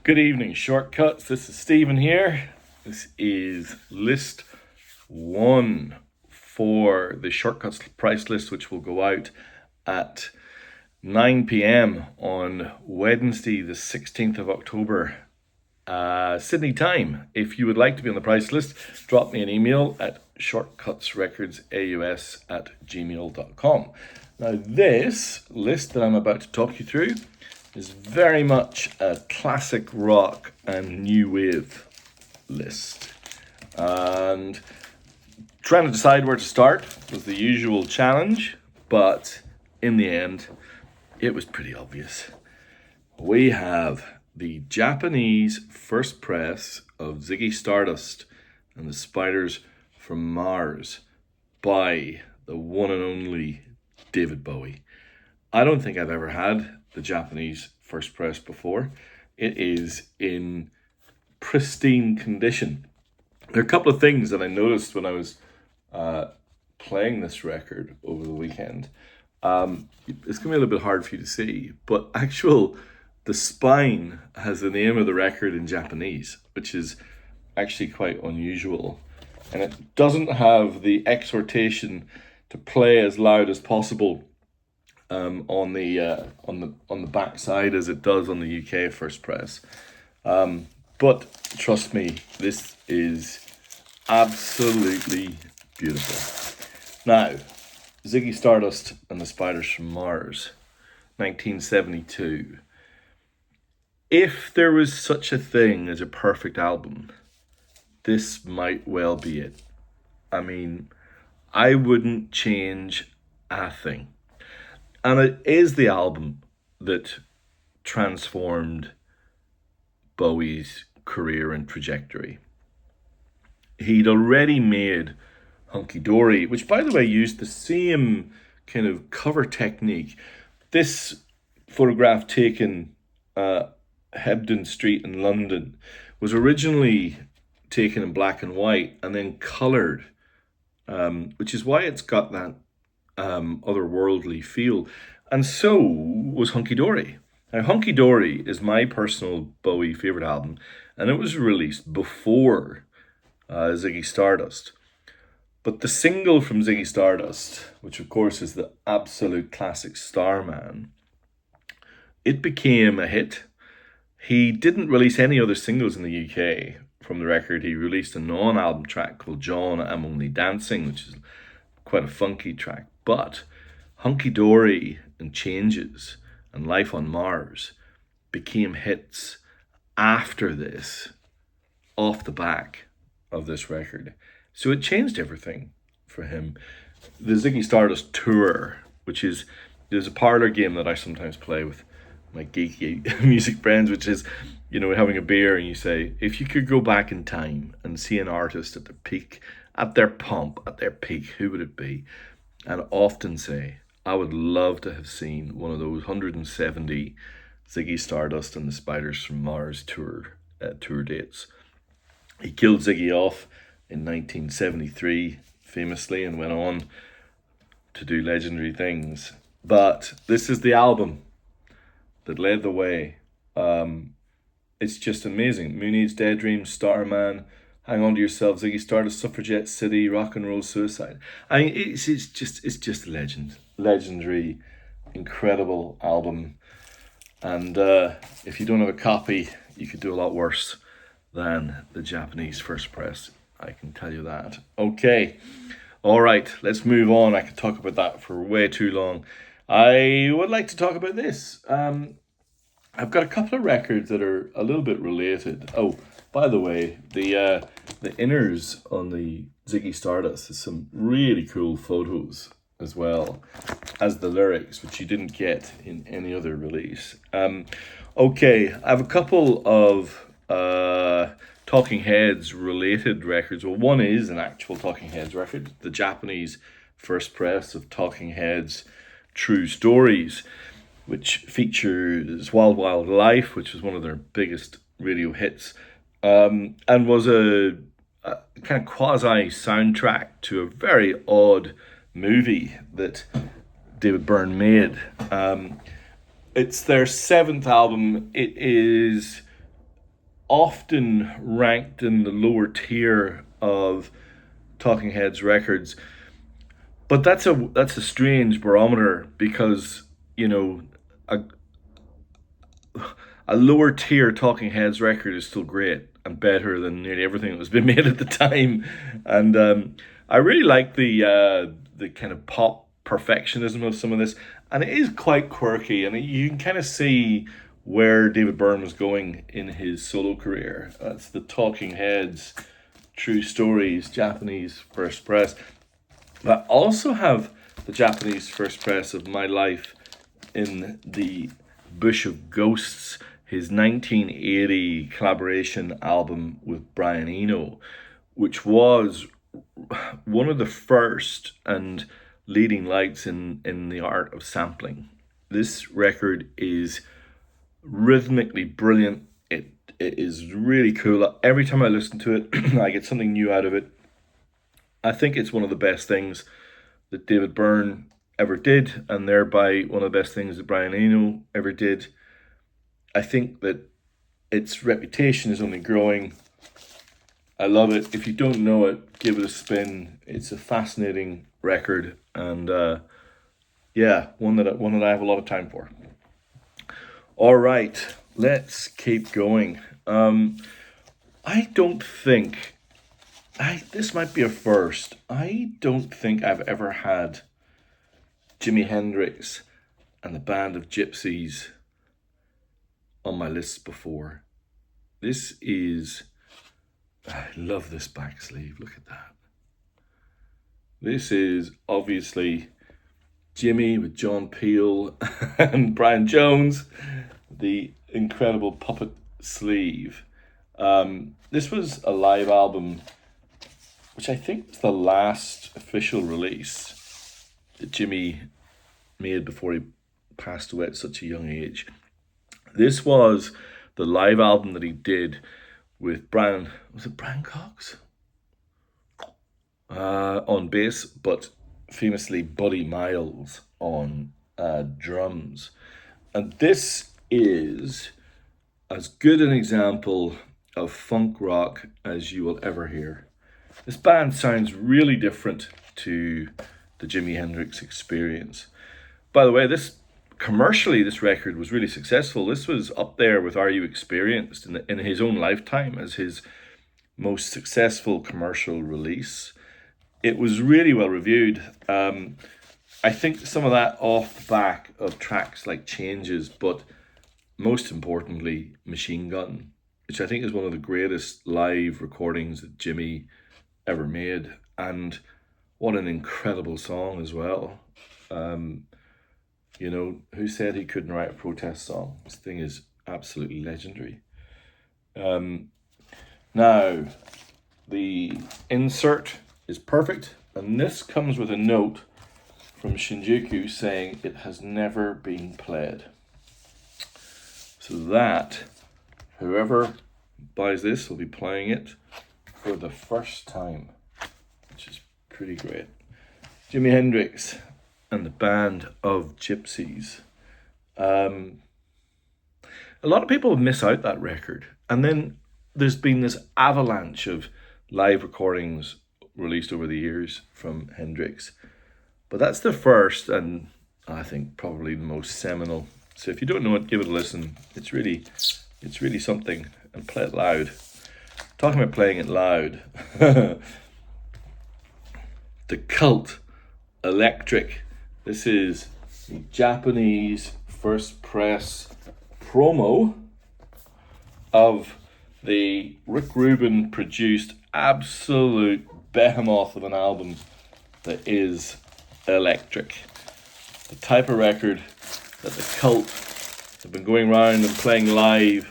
Good evening, Shortcuts. This is Stephen here. This is list one for the Shortcuts price list, which will go out at 9 p.m. on Wednesday, the 16th of October, Sydney time. If you would like to be on the price list, drop me an email at shortcutsrecordsaus@gmail.com. Now, this list that I'm about to talk you through is very much a classic rock and new wave list. And trying to decide where to start was the usual challenge, but in the end, it was pretty obvious. We have the Japanese first press of Ziggy Stardust and the Spiders from Mars by the one and only David Bowie. I don't think I've ever had the Japanese first press before. It is in pristine condition. There are a couple of things that I noticed when I was playing this record over the weekend. It's going to be a little bit hard for you to see, but the spine has the name of the record in Japanese, which is actually quite unusual. And it doesn't have the exhortation to play as loud as possible on the back side as it does on the UK first press. But trust me, this is absolutely beautiful. Now, Ziggy Stardust and the Spiders from Mars, 1972. If there was such a thing as a perfect album, this might well be it. I mean, I wouldn't change a thing. And it is the album that transformed Bowie's career and trajectory. He'd already made Hunky Dory, which, by the way, used the same kind of cover technique. This photograph taken Hebden Street in London was originally taken in black and white and then coloured, which is why it's got that otherworldly feel. And so was Hunky Dory. Now, Hunky Dory is my personal Bowie favourite album, and it was released before Ziggy Stardust. But the single from Ziggy Stardust, which of course is the absolute classic Starman, it became a hit. He didn't release any other singles in the UK from the record. He released a non-album track called John, I'm Only Dancing, which is quite a funky track. But Hunky Dory and Changes and Life on Mars became hits after this, off the back of this record. So it changed everything for him. The Ziggy Stardust tour, there's a parlor game that I sometimes play with my geeky music friends, which is, having a beer and you say, if you could go back in time and see an artist at their peak, at their pomp, at their peak, who would it be? And often say, I would love to have seen one of those 170 Ziggy Stardust and the Spiders from Mars tour dates. He killed Ziggy off in 1973, famously, and went on to do legendary things. But this is the album that led the way. It's just amazing. Moon Age Daydream, Starman, Hang On to Yourself, Ziggy Stardust, Suffragette City, Rock and Roll Suicide. I mean, it's just a legendary, incredible album. And if you don't have a copy, you could do a lot worse than the Japanese first press. I can tell you that. Okay, all right, let's move on. I could talk about that for way too long. I would like to talk about this. I've got a couple of records that are a little bit related. Oh, by the way, the inners on the Ziggy Stardust is some really cool photos as well as the lyrics, which you didn't get in any other release. Okay, I have a couple of Talking Heads related records. Well, one is an actual Talking Heads record, the Japanese first press of Talking Heads' True Stories, which features Wild Wild Life, which was one of their biggest radio hits, and was a kind of quasi soundtrack to a very odd movie that David Byrne made. It's their seventh album. It is often ranked in the lower tier of Talking Heads records. But that's a strange barometer because, you know, a, a lower tier Talking Heads record is still great and better than nearly everything that was being made at the time. And I really like the kind of pop perfectionism of some of this, and it is quite quirky, and you can kind of see where David Byrne was going in his solo career. That's the Talking Heads, True Stories, Japanese First Press. But I also have the Japanese First Press of My Life in the Bush of Ghosts, his 1980 collaboration album with Brian Eno, which was one of the first and leading lights in the art of sampling. This record is rhythmically brilliant. It is really cool. Every time I listen to it, I get something new out of it. I think it's one of the best things that David Byrne ever did, and thereby one of the best things that Brian Eno ever did. I think that its reputation is only growing. I love it. If you don't know it, give it a spin. It's a fascinating record, and one that I have a lot of time for. All right, let's keep going. I don't think this might be a first. I don't think I've ever had Jimi Hendrix and the Band of Gypsies on my list before. I love this back sleeve. Look at that. This is obviously Jimi with John Peel and Brian Jones, the incredible puppet sleeve. This was a live album, which I think was the last official release that Jimi made before he passed away at such a young age. This was the live album that he did with Brian Cox? On bass, but famously Buddy Miles on drums. And this is as good an example of funk rock as you will ever hear. This band sounds really different to the Jimi Hendrix experience. By the way, commercially, this record was really successful. This was up there with Are You Experienced in his own lifetime as his most successful commercial release. It was really well reviewed. I think some of that off the back of tracks like Changes, but most importantly, Machine Gun, which I think is one of the greatest live recordings that Jimi ever made. And what an incredible song as well. You know, who said he couldn't write a protest song? This thing is absolutely legendary. Now, the insert is perfect, and this comes with a note from Shinjuku saying it has never been played. So that whoever buys this will be playing it for the first time, which is pretty great. Jimi Hendrix and the Band of Gypsies. A lot of people miss out that record. And then there's been this avalanche of live recordings released over the years from Hendrix. But that's the first, and I think probably the most seminal. So if you don't know it, give it a listen. It's really something, and play it loud. Talking about playing it loud. The Cult Electric. This is the Japanese First Press promo of the Rick Rubin produced absolute behemoth of an album that is Electric. The type of record that the Cult have been going around and playing live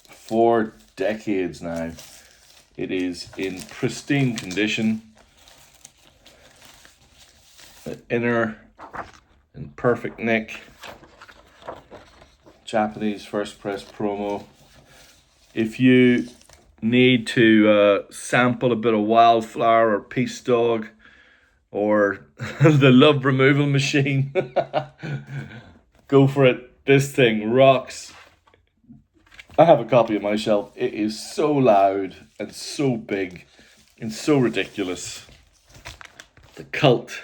for decades now. It is in pristine condition. The inner in perfect nick. Japanese First Press promo. If you need to sample a bit of Wildflower or Peace Dog or the Love Removal Machine, go for it. This thing rocks. I have a copy on my shelf. It is so loud and so big and so ridiculous. The Cult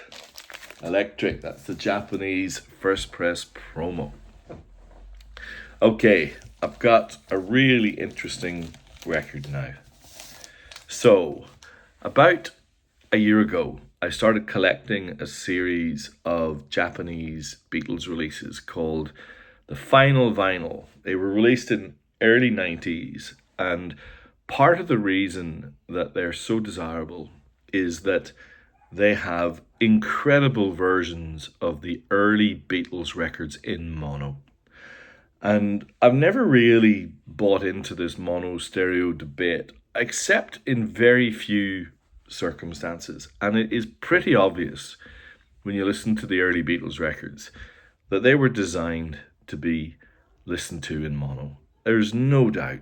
Electric, that's the Japanese first press promo. Okay, I've got a really interesting record now. So, about a year ago, I started collecting a series of Japanese Beatles releases called the Final Vinyl. They were released in early 90s, and part of the reason that they're so desirable is that they have incredible versions of the early Beatles records in mono. And I've never really bought into this mono stereo debate, except in very few circumstances. And it is pretty obvious when you listen to the early Beatles records that they were designed to be listened to in mono. There's no doubt.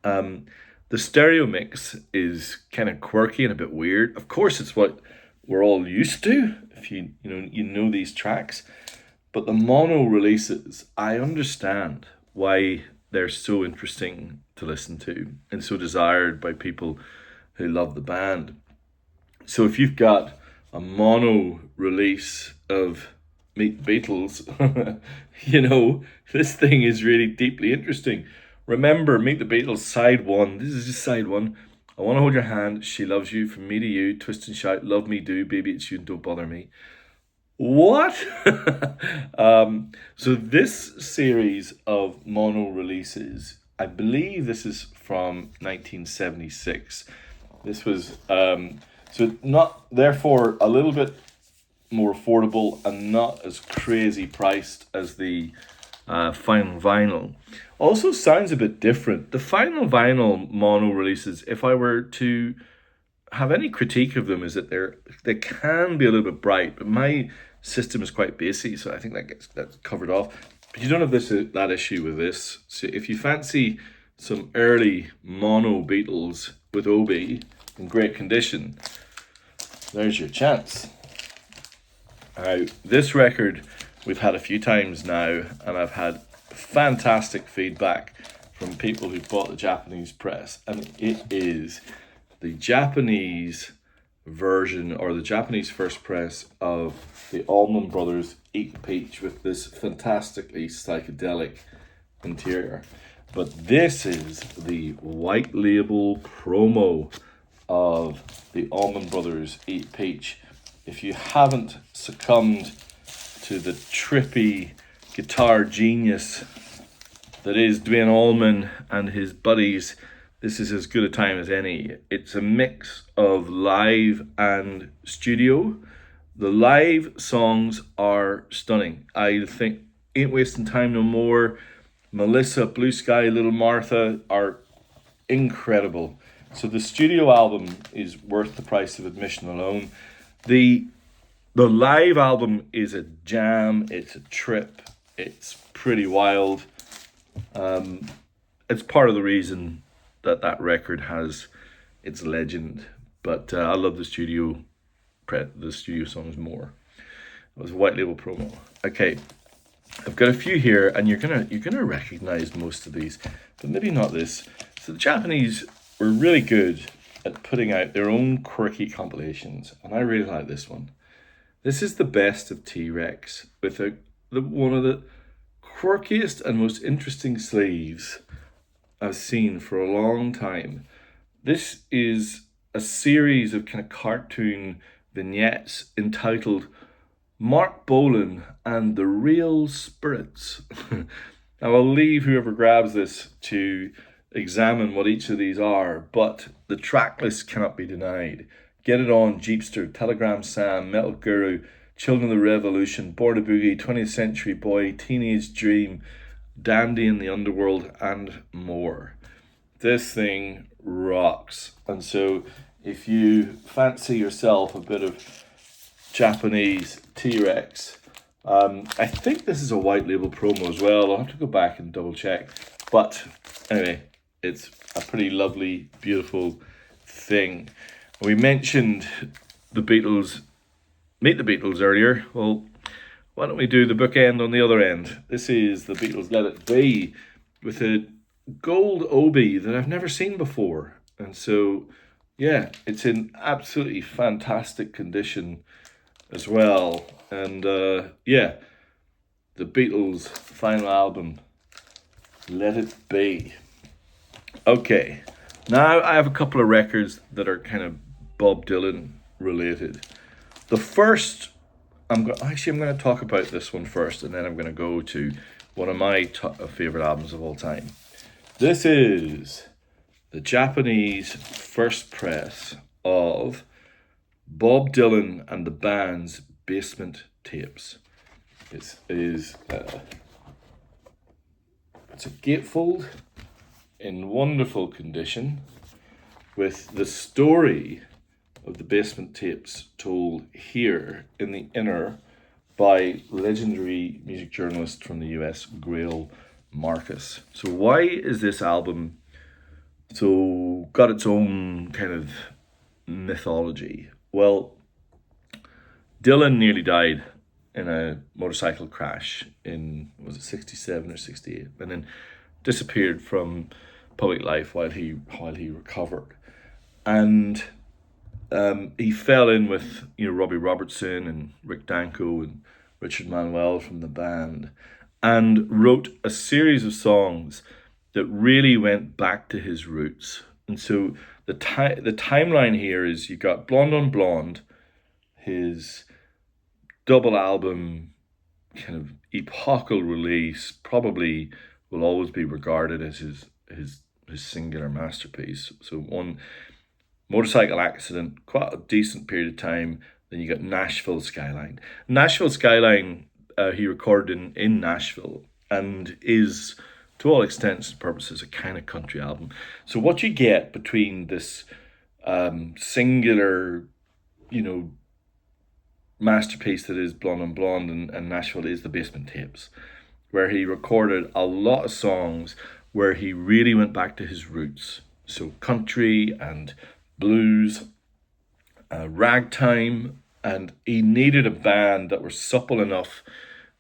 The stereo mix is kind of quirky and a bit weird. Of course, it's what we're all used to if you know these tracks. But the mono releases, I understand why they're so interesting to listen to and so desired by people who love the band. So if you've got a mono release of Meet the Beatles, this thing is really deeply interesting. Remember, Meet the Beatles, side one. This is just side one. I want to hold your hand. She loves you. From me to you. Twist and shout. Love me do. Baby, it's you. Don't bother me. What? So this series of mono releases, I believe this is from 1976. This was so not therefore a little bit more affordable and not as crazy priced as the Final Vinyl. Also sounds a bit different. The Final Vinyl mono releases, if I were to have any critique of them, is that they can be a little bit bright, but my system is quite basic, so I think that's covered off. But you don't have that issue with this. So if you fancy some early mono Beatles with Obi in great condition, there's your chance. This record we've had a few times now, and I've had fantastic feedback from people who bought the Japanese press, and it is the Japanese version or the Japanese first press of the Allman Brothers Eat Peach with this fantastically psychedelic interior. But this is the white label promo of the Allman Brothers Eat Peach. If you haven't succumbed to the trippy guitar genius that is Duane Allman and his buddies, this is as good a time as any. It's a mix of live and studio. The live songs are stunning. I think Ain't Wasting Time No More, Melissa, Blue Sky, Little Martha are incredible. So the studio album is worth the price of admission alone. The live album is a jam, it's a trip, it's pretty wild. It's part of the reason that record has its legend, but I love the studio songs more. It was a white label promo. Okay, I've got a few here, and you're gonna recognize most of these, but maybe not this. So the Japanese were really good at putting out their own quirky compilations, and I really like this one. This is the best of T-Rex with one of the quirkiest and most interesting sleeves I've seen for a long time. This is a series of kind of cartoon vignettes entitled Mark Bolan and the Real Spirits. Now I'll leave whoever grabs this to examine what each of these are, but the track list cannot be denied. Get It On, Jeepster, Telegram Sam, Metal Guru, Children of the Revolution, Born a Boogie, 20th Century Boy, Teenage Dream, Dandy in the Underworld, and more. This thing rocks. And so if you fancy yourself a bit of Japanese T-Rex, I think this is a white label promo as well. I'll have to go back and double check. But anyway, it's a pretty lovely, beautiful thing. We mentioned the Beatles, Meet the Beatles earlier. Well, why don't we do the bookend on the other end? This is the Beatles' Let It Be with a gold Obi that I've never seen before. And so, yeah, it's in absolutely fantastic condition as well. And yeah, the Beatles' final album, Let It Be. Okay, now I have a couple of records that are kind of Bob Dylan related. The first, I'm going to talk about this one first, and then I'm going to go to one of my favorite albums of all time. This is the Japanese first press of Bob Dylan and the band's Basement tapes. It's a gatefold in wonderful condition with the story of the Basement tapes told here in the inner by legendary music journalist from the US, Grail Marcus. So why is this album got its own kind of mythology? Well, Dylan nearly died in a motorcycle crash in, was it 67 or 68, and then disappeared from public life while he recovered. And he fell in with Robbie Robertson and Rick Danko and Richard Manuel from the band, and wrote a series of songs that really went back to his roots. And so the timeline here is, you got Blonde on Blonde, his double album, kind of epochal release, probably will always be regarded as his singular masterpiece. So one, Motorcycle Accident, quite a decent period of time. Then you got Nashville Skyline. Nashville Skyline, he recorded in Nashville, and is, to all extents and purposes, a kind of country album. So what you get between this singular, masterpiece that is Blonde on Blonde and Nashville is the Basement tapes, where he recorded a lot of songs where he really went back to his roots. So country and blues, ragtime, and he needed a band that were supple enough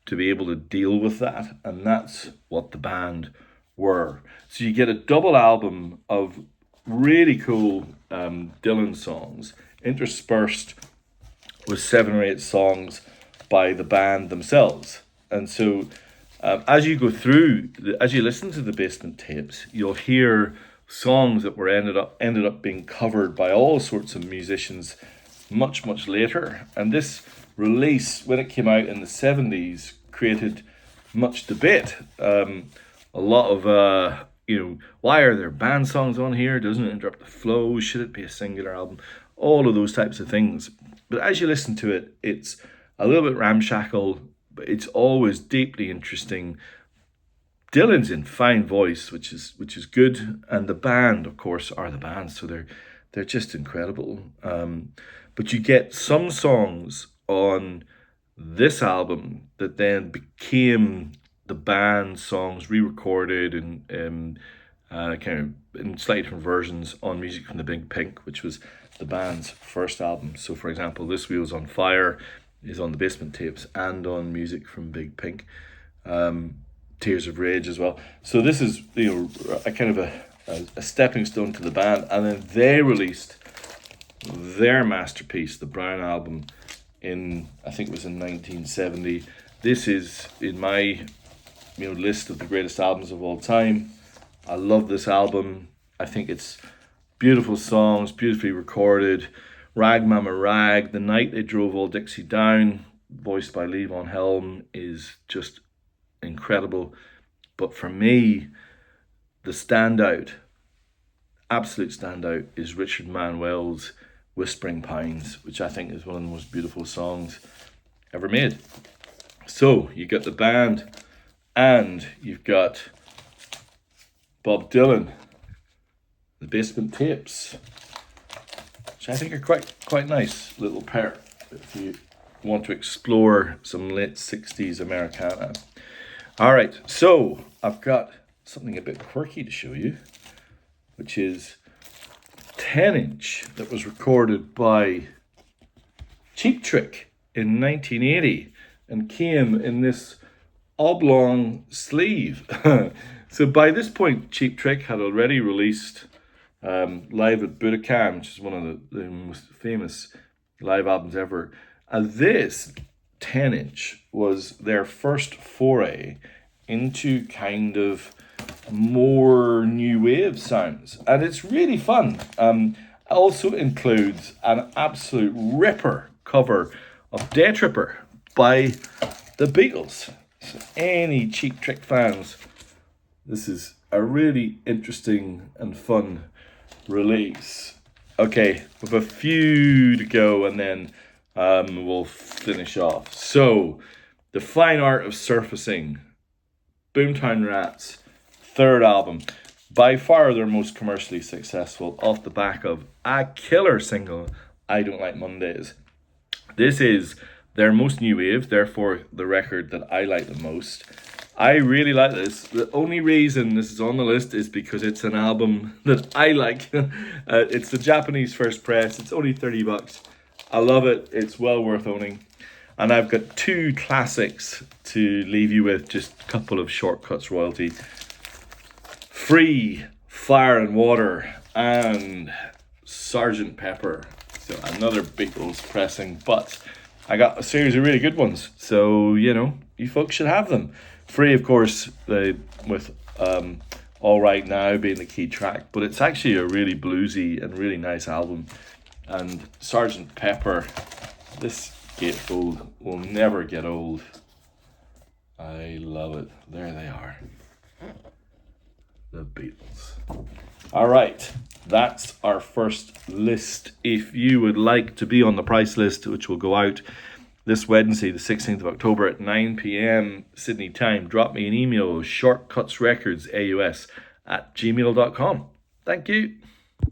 to be able to deal with that, and that's what the band were. So you get a double album of really cool Dylan songs interspersed with 7 or 8 songs by the band themselves. And so as you go through, as you listen to the Basement tapes, you'll hear songs that were ended up being covered by all sorts of musicians much later. And this release, when it came out in the 70s, created much debate. A lot of why are there band songs on here? Doesn't it interrupt the flow? Should it be a singular album? All of those types of things. But as you listen to it, it's a little bit ramshackle, but it's always deeply interesting. Dylan's in fine voice, which is good, and the band, of course, are the band, so they're just incredible. But you get some songs on this album that then became the band songs, re-recorded and kind of in slightly different versions on Music from the Big Pink, which was the band's first album. So, for example, This Wheel's on Fire is on the Basement tapes and on Music from Big Pink. Tears of Rage as well. So this is a kind of a stepping stone to the band, and then they released their masterpiece, the Brown Album, in, I think it was in 1970. This is in my list of the greatest albums of all time. I love this album. I think it's beautiful songs, beautifully recorded. Rag Mama Rag, The Night They Drove Old Dixie Down, voiced by Levon Helm, is just incredible. But for me, the standout, absolute standout, is Richard Manuel's Whispering Pines, which I think is one of the most beautiful songs ever made. So you got the band and you've got Bob Dylan, the Basement tapes, which I think are quite nice little pair if you want to explore some late 60s Americana. All right, so I've got something a bit quirky to show you, which is 10-inch that was recorded by Cheap Trick in 1980 and came in this oblong sleeve. So by this point, Cheap Trick had already released Live at Budokan, which is one of the most famous live albums ever. And this 10-inch was their first foray into kind of more new wave sounds. And it's really fun. Also includes an absolute ripper cover of Day Tripper by the Beatles. So any Cheap Trick fans, this is a really interesting and fun release. Okay, with a few to go and then we'll finish off. So, The Fine Art of Surfacing, Boomtown Rats, third album. By far their most commercially successful, off the back of a killer single, I Don't Like Mondays. This is their most new wave, therefore the record that I like the most. I really like this. The only reason this is on the list is because it's an album that I like. It's the Japanese first press. It's only $30. I love it. It's well worth owning. And I've got two classics to leave you with, just a couple of shortcuts royalty. Free, Fire and Water, and Sgt. Pepper. So another Beatles pressing, but I got a series of really good ones. So, you know, you folks should have them. Free, of course, with All Right Now being the key track, but it's actually a really bluesy and really nice album. And Sgt. Pepper, this gatefold will never get old. I love it. There they are. The Beatles. All right, that's our first list. If you would like to be on the price list, which will go out this Wednesday, the 16th of October at 9 p.m. Sydney time, drop me an email, shortcutsrecordsaus@gmail.com. Thank you.